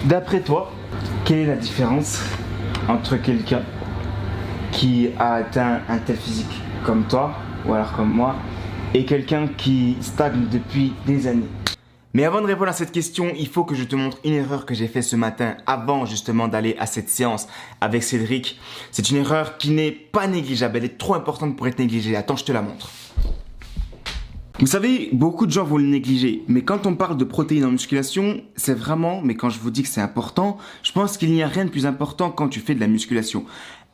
D'après toi, quelle est la différence entre quelqu'un qui a atteint un tel physique comme toi, ou alors comme moi, et quelqu'un qui stagne depuis des années? Mais avant de répondre à cette question, il faut que je te montre une erreur que j'ai faite ce matin avant justement d'aller à cette séance avec Cédric. C'est une erreur qui n'est pas négligeable, elle est trop importante pour être négligée. Attends, je te la montre. Vous savez, beaucoup de gens vont le négliger, mais quand on parle de protéines en musculation, c'est vraiment, mais quand je vous dis que c'est important, je pense qu'il n'y a rien de plus important quand tu fais de la musculation.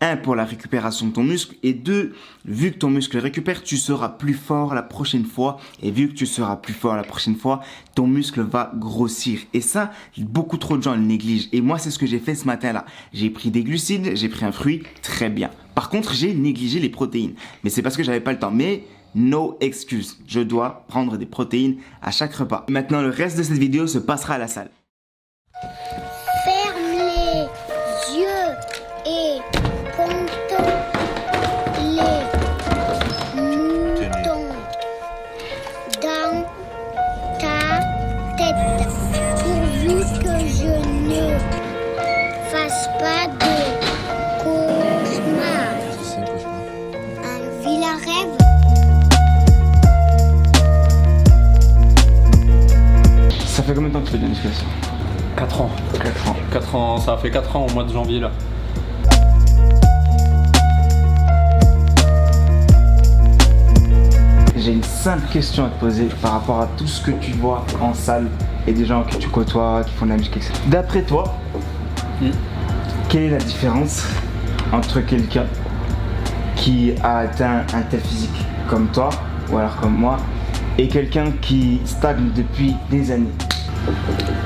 Un, pour la récupération de ton muscle, et deux, vu que ton muscle récupère, tu seras plus fort la prochaine fois, et vu que tu seras plus fort la prochaine fois, ton muscle va grossir. Et ça, beaucoup trop de gens le négligent, et moi c'est ce que j'ai fait ce matin-là. J'ai pris des glucides, j'ai pris un fruit, très bien. Par contre, j'ai négligé les protéines, mais c'est parce que j'avais pas le temps, mais no excuse, je dois prendre des protéines à chaque repas. Maintenant, le reste de cette vidéo se passera à la salle. Ferme les yeux et comptons les moutons dans ta tête, pourvu que je ne fasse pas de cauchemar. C'est un cauchemar. Un vilain rêve. Ça fait combien de temps que tu fais de la musculation? 4 ans. 4 ans. 4 ans, ça a fait 4 ans au mois de janvier là. J'ai une simple question à te poser par rapport à tout ce que tu vois en salle et des gens que tu côtoies, qui font de la musculation. D'après toi, quelle est la différence entre quelqu'un qui a atteint un tel physique comme toi, ou alors comme moi, et quelqu'un qui stagne depuis des années?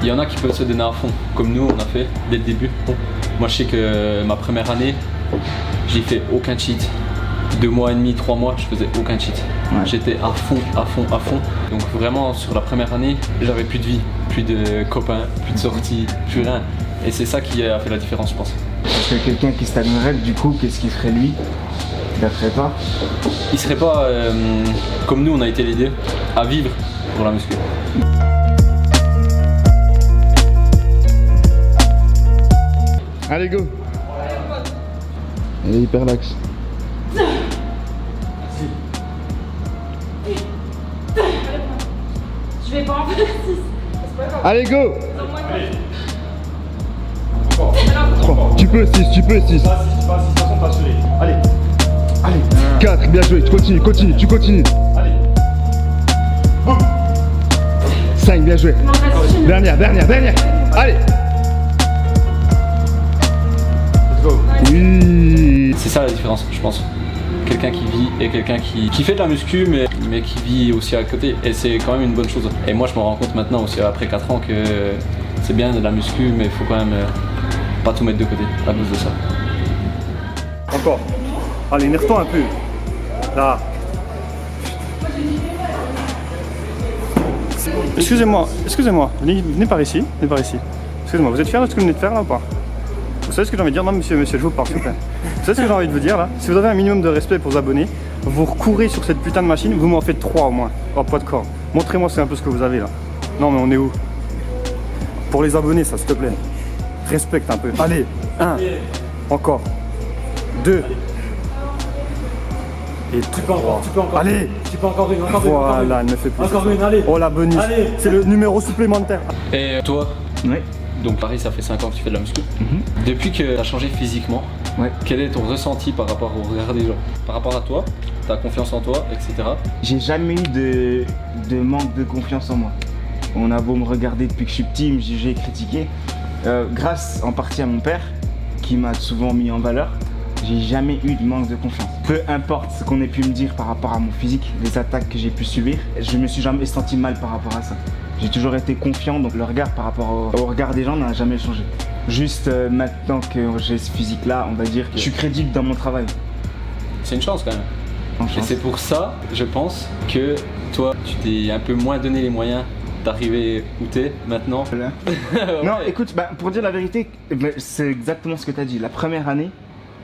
Il y en a qui peuvent se donner à fond, comme nous on a fait dès le début. Moi je sais que ma première année, j'ai fait aucun cheat. 2 mois et demi, 3 mois, je faisais aucun cheat. Ouais. J'étais à fond, à fond, à fond. Donc vraiment sur la première année, j'avais plus de vie, plus de copains, plus de sorties, plus rien. Et c'est ça qui a fait la différence je pense. Parce que quelqu'un qui stagnerait, du coup, qu'est-ce qu'il ferait lui, d'après toi? Il serait pas comme nous on a été les deux à vivre pour la muscu. Allez, go. Elle est hyper laxe. Je vais pas en faire 6. Allez, go. 3. Tu peux 6, tu peux 6. Allez, allez. 4, bien joué, tu continues, tu continues. Allez. 5, bien joué. Dernière. Allez. Let's go. Oui. C'est ça la différence je pense. Quelqu'un qui vit et quelqu'un qui fait de la muscu mais qui vit aussi à côté et c'est quand même une bonne chose. Et moi je me rends compte maintenant aussi après 4 ans que c'est bien de la muscu mais il faut quand même pas tout mettre de côté à cause de ça. Encore. Allez, énerve-toi un peu. Là. Excusez-moi. Venez par ici. Excusez-moi, vous êtes fiers de ce que vous venez de faire là ou pas? Vous savez ce que j'ai envie de dire? Non, monsieur, je vous parle, s'il vous plaît. Vous savez ce que j'ai envie de vous dire là? Si vous avez un minimum de respect pour vos abonnés, vous recourez sur cette putain de machine, vous m'en faites 3 au moins. Oh, pas de corps. Montrez-moi c'est un peu ce que vous avez là. Non, mais on est où? Pour les abonnés, ça, s'il te plaît. Respecte un peu. Allez, 1. Encore. 2. Et 3. Allez. Tu peux encore une. Voilà, elle me fait plus. Encore une, allez. Oh la bonus. Allez. C'est le numéro supplémentaire. Et toi? Ouais. Donc pareil ça fait 5 ans que tu fais de la muscu. Depuis que tu as changé physiquement, Ouais. quel est ton ressenti par rapport au regard des gens? Par rapport à toi, ta confiance en toi, etc. J'ai jamais eu de manque de confiance en moi. On a beau me regarder depuis que je suis petit, me juger, critiquer. Grâce en partie à mon père, qui m'a souvent mis en valeur, j'ai jamais eu de manque de confiance. Peu importe ce qu'on ait pu me dire par rapport à mon physique, les attaques que j'ai pu subir, je me suis jamais senti mal par rapport à ça. J'ai toujours été confiant, donc le regard par rapport au regard des gens n'a jamais changé. Juste maintenant que j'ai ce physique-là, on va dire que je suis crédible dans mon travail. C'est une chance quand même. En Et chance. c'est pour ça, je pense, que toi, tu t'es un peu moins donné les moyens d'arriver où t'es maintenant. Non, écoute, pour dire la vérité, c'est exactement ce que tu as dit. La première année,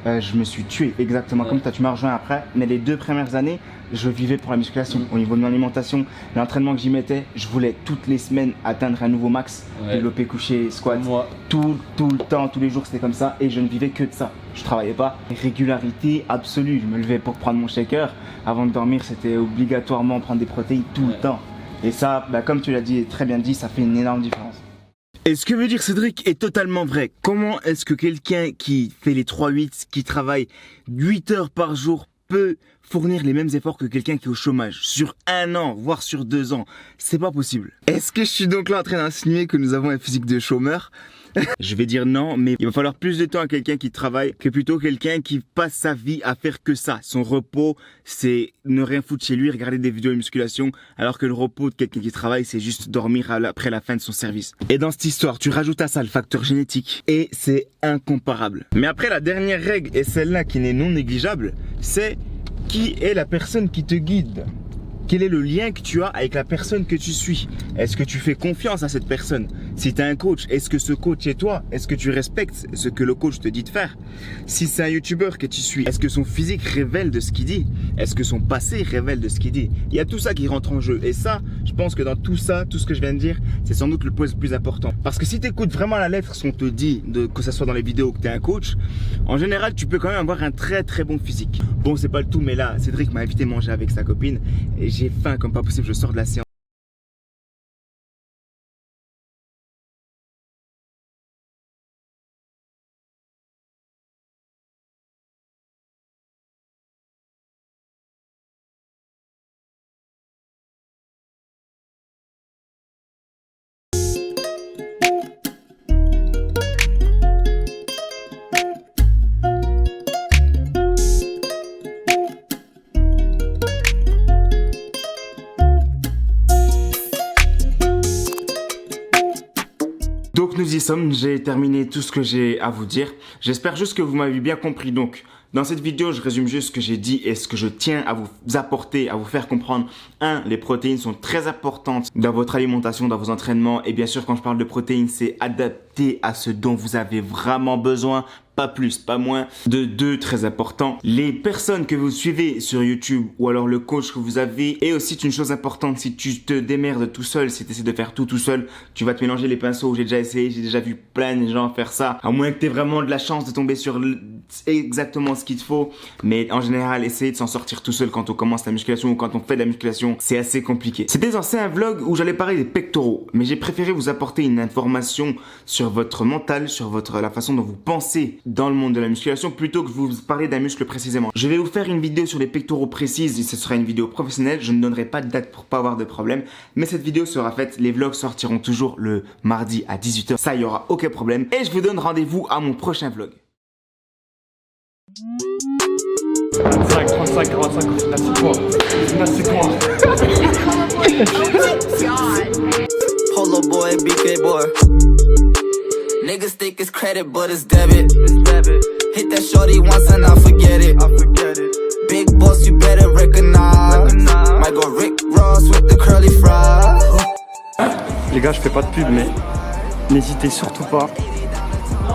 je me suis tué exactement comme toi, tu m'as rejoint après. Mais les 2 premières années, je vivais pour la musculation. Au niveau de mon alimentation, l'entraînement que j'y mettais, je voulais toutes les semaines atteindre un nouveau max, développer, coucher, squat. Moi. Tout le temps, tous les jours c'était comme ça et je ne vivais que de ça. Je travaillais pas. Régularité absolue, je me levais pour prendre mon shaker. Avant de dormir, c'était obligatoirement prendre des protéines tout le temps. Et ça, bah, comme tu l'as dit, très bien dit, ça fait une énorme différence. Et ce que veut dire Cédric est totalement vrai. Comment est-ce que quelqu'un qui fait les 3-8, qui travaille 8 heures par jour peut fournir les mêmes efforts que quelqu'un qui est au chômage sur 1 an, voire sur 2 ans? C'est pas possible. Est-ce que je suis donc là en train d'insinuer que nous avons un physique de chômeur? Je vais dire non, mais il va falloir plus de temps à quelqu'un qui travaille que plutôt quelqu'un qui passe sa vie à faire que ça. Son repos, c'est ne rien foutre chez lui, regarder des vidéos de musculation, alors que le repos de quelqu'un qui travaille, c'est juste dormir après la fin de son service. Et dans cette histoire, tu rajoutes à ça le facteur génétique, et c'est incomparable. Mais après, la dernière règle, et celle-là qui n'est non négligeable, c'est qui est la personne qui te guide? Quel est le lien que tu as avec la personne que tu suis? Est-ce que tu fais confiance à cette personne? Si tu as un coach, est-ce que ce coach est toi? Est-ce que tu respectes ce que le coach te dit de faire? Si c'est un youtubeur que tu suis, est-ce que son physique révèle de ce qu'il dit? Est-ce que son passé révèle de ce qu'il dit? Il y a tout ça qui rentre en jeu. Et ça, je pense que dans tout ça, tout ce que je viens de dire, c'est sans doute le point le plus important. Parce que si tu écoutes vraiment à la lettre ce qu'on te dit, que ce soit dans les vidéos ou que tu es un coach, en général, tu peux quand même avoir un très très bon physique. Bon, c'est pas le tout, mais là, Cédric m'a invité à manger avec sa copine et j'ai faim comme pas possible, je sors de la séance. Donc nous y sommes, j'ai terminé tout ce que j'ai à vous dire. J'espère juste que vous m'avez bien compris. Donc dans cette vidéo, je résume juste ce que j'ai dit et ce que je tiens à vous apporter, à vous faire comprendre. 1. Les protéines sont très importantes dans votre alimentation, dans vos entraînements. Et bien sûr, quand je parle de protéines, c'est adapté à ce dont vous avez vraiment besoin. Pas plus, pas moins. De 2, très important, les personnes que vous suivez sur YouTube ou alors le coach que vous avez. Et aussi une chose importante, si tu te démerdes tout seul, si tu essaies de faire tout seul, tu vas te mélanger les pinceaux. J'ai déjà essayé, j'ai déjà vu plein de gens faire ça. À moins que tu aies vraiment de la chance de tomber sur exactement ce qu'il te faut. Mais en général, essayer de s'en sortir tout seul quand on commence la musculation ou quand on fait de la musculation, c'est assez compliqué. C'était censé un vlog où j'allais parler des pectoraux, mais j'ai préféré vous apporter une information sur votre mental, sur la façon dont vous pensez dans le monde de la musculation plutôt que vous parler d'un muscle précisément. Je vais vous faire une vidéo sur les pectoraux précises et ce sera une vidéo professionnelle. Je ne donnerai pas de date pour pas avoir de problème, mais cette vidéo sera faite. Les vlogs sortiront toujours le mardi à 18 h. Ça, il y aura aucun problème. Et je vous donne rendez-vous à mon prochain vlog. 25, 35, 45, là c'est quoi? Là c'est quoi? Polo boy, BK boy. Niggas think it's credit, but it's debit. Hit that shorty once and I forget it. Big boss, you better recognize. Might go Rick Ross with the curly fries. Les gars, je fais pas de pub, mais n'hésitez surtout pas.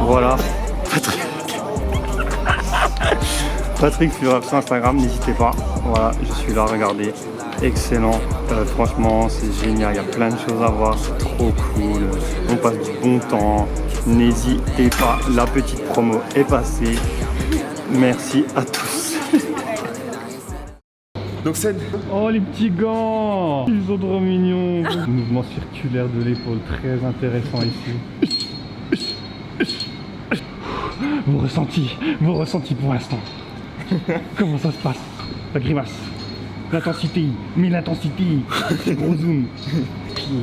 Voilà. Patrick Furab sur Instagram, n'hésitez pas. Voilà, je suis là, regardez. Excellent, franchement c'est génial, il y a plein de choses à voir, c'est trop cool, on passe du bon temps, n'hésitez pas, la petite promo est passée, merci à tous. Donc c'est... Oh les petits gants, ils sont trop mignons. Mouvement circulaire de l'épaule, très intéressant ici. Vos ressentis pour l'instant. Comment ça se passe? La grimace. L'intensité, mais l'intensité, gros zoom.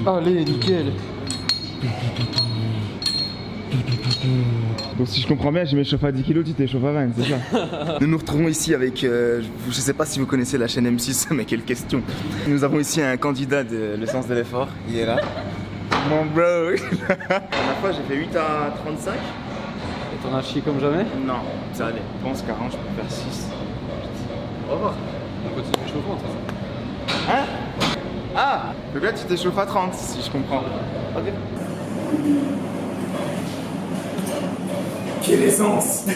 Allez, nickel. Donc si je comprends bien, je m'échauffe à 10 kg, tu t'échauffes à 20, c'est ça? Nous nous retrouvons ici avec, je sais pas si vous connaissez la chaîne M6, mais quelle question. Nous avons ici un candidat de le sens de l'effort, il est là. Mon bro. La dernière fois j'ai fait 8 à 35. Et t'en as chié comme jamais? Non, ça allait. Je pense 40, je peux faire 6. Au revoir. On continue l'échauffement, de toute façon. Hein? Ah! Donc là tu t'échauffes à 30 si je comprends. Ok. Quelle essence!